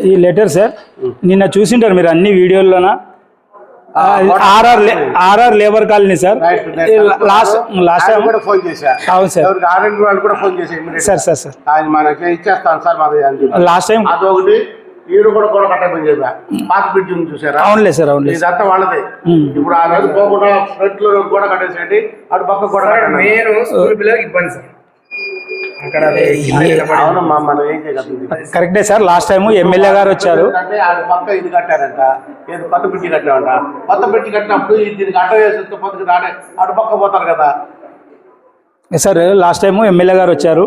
ఈ letter sir నిన్న చూసింటారు మీరు అన్ని వీడియోల్లోన RR labour colony sir. Last time కూడా ఫోన్ చేశా. అవును సార్. ఆర్ఎండ్ వాళ్ళు కూడా ఫోన్ చేశారు సార్ ఆయన మనకి ఇచ్చేస్తాను సార్ మాది లాస్ట్ టైం. అదొకటి ఈడు కూడా కూడా కట్టమని చెప్పా. పాత బ్రిడ్జ్ ఉంది చూసారా? అవునులే సార్, అవునులే. ఇదంతా వాళ్ళదే. ఇప్పుడు ఆ రోజు పోకుండా ఫ్రంట్ లో కూడా కట్టేసేయండి, అటు పక్క కూడా ఇబ్బంది సార్. అవునమ్మా, మనం ఏం చేయగలుగుతాం? కరెక్టే సార్. లాస్ట్ టైం ఎమ్మెల్యే గారు వచ్చారు. అంటే అటు పక్క ఇది కట్టారంట, ఏది కొత్త బ్రిడ్జి కట్టామంట. కొత్త బ్రిడ్జి కట్టినప్పుడు దీనికి అడ్డ వేసి పొద్దుకు అటు పక్క పోతారు కదా సార్. లాస్ట్ టైం ఎమ్మెల్యే గారు వచ్చారు,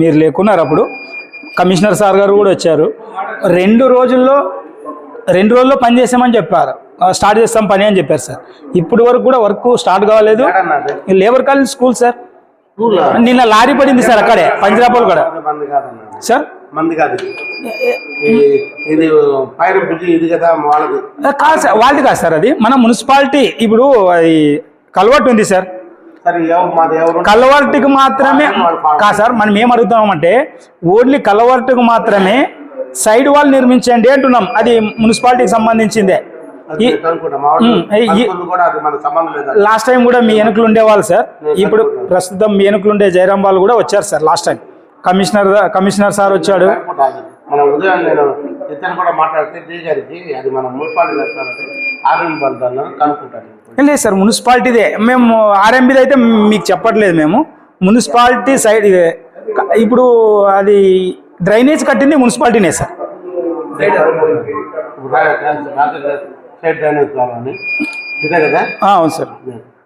మీరు లేకున్నారు అప్పుడు. కమిషనర్ సార్ గారు కూడా వచ్చారు. 2 రోజుల్లో పని చేసామని చెప్పారు. స్టార్ట్ చేస్తాం పని అని చెప్పారు సార్. ఇప్పుడు వరకు కూడా వర్క్ స్టార్ట్ కావలేదు. Labour colony school sir. నిన్న లారీ పడింది సార్ అక్కడే పంజరాపోల్ కూడా సార్. మంది కాదు ఇది పైన బ్రిడ్జి ఇది కదా వాళ్ళది కాదు సార్, వాళ్ళది కాదు సార్. అది మన మున్సిపాలిటీ. ఇప్పుడు అది కల్వర్ట్ ఉంది సార్. కల్వర్ట్కి మాత్రమే కాదు సార్. మనం ఏం అడుగుతామంటే ఓన్లీ కల్వర్ట్కి మాత్రమే సైడ్ వాల్ నిర్మించండి అంటున్నాం. అది మున్సిపాలిటీకి సంబంధించిందే. లాస్ట్ టైం కూడా మీ వెనుకలు ఉండేవాళ్ళు సార్. ఇప్పుడు ప్రస్తుతం మీ వెనుకలు ఉండే జయరాం వాళ్ళు కూడా వచ్చారు sir. Last time commissioner sir వచ్చాడు. మన ఉదయం నేను ఇతను కూడా మాట్లాడితే డీ గారికి అది మన మున్సిపాలిటీ కనుక్కుంటాను. లేదు సార్, మున్సిపాలిటీదే. మేము ఆర్ఎంబీది అయితే మీకు చెప్పట్లేదు. మేము మున్సిపాలిటీ సైడ్ ఇదే. ఇప్పుడు అది డ్రైనేజ్ కట్టింది మున్సిపాలిటీనే సార్. ఇదే కదా? అవును సార్.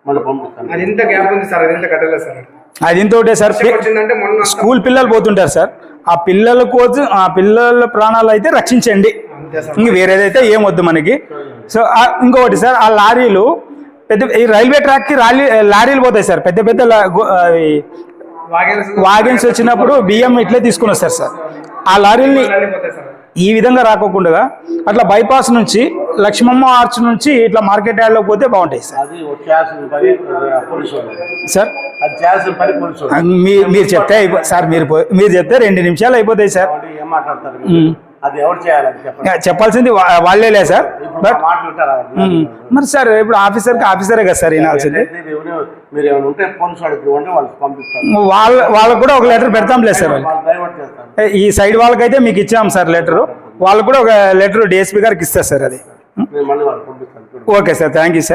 మళ్ళీ పంపిస్తాను. అది ఇంత గ్యాప్ ఉంది సార్, అది ఇంత కట్టలేదు సార్. అది ఇంత ఒకటే సార్. స్కూల్ పిల్లలు పోతుంటారు సార్. ఆ పిల్లల కోసం, ఆ పిల్లల ప్రాణాలు అయితే రక్షించండి. ఇంక వేరేదైతే ఏం వద్దు మనకి. సో ఇంకొకటి సార్, ఆ లారీలు పెద్ద ఈ రైల్వే ట్రాక్కి లారీలు పోతాయి సార్. పెద్ద పెద్ద వాగన్స్ వచ్చినప్పుడు బియ్యం ఇట్లే తీసుకుని వస్తారు సార్. ఆ లారీల్ని ఈ విధంగా రాకోకుండా అట్లా బైపాస్ నుంచి లక్ష్మమ్మ ఆర్చ్ నుంచి ఇట్లా మార్కెట్ యార్డ్లోకి పోతే బాగుంటాయి సార్. సార్ మీరు చెప్తే సార్, మీరు చెప్తే 2 నిమిషాలు అయిపోతాయి సార్. చెప్పాల్సింది వాళ్ళేలే సార్. బట్ మరి సార్ ఇప్పుడు ఆఫీసరే కదా సార్ వినాల్సింది. వాళ్ళకు కూడా ఒక లెటర్ పెడతాంలే సార్. ఈ సైడ్ వాళ్ళకైతే మీకు ఇచ్చాం సార్ లెటరు. వాళ్ళకు కూడా ఒక లెటర్ డిఎస్పీ గారికి ఇస్తారు సార్. అది okay sir. Thank you sir.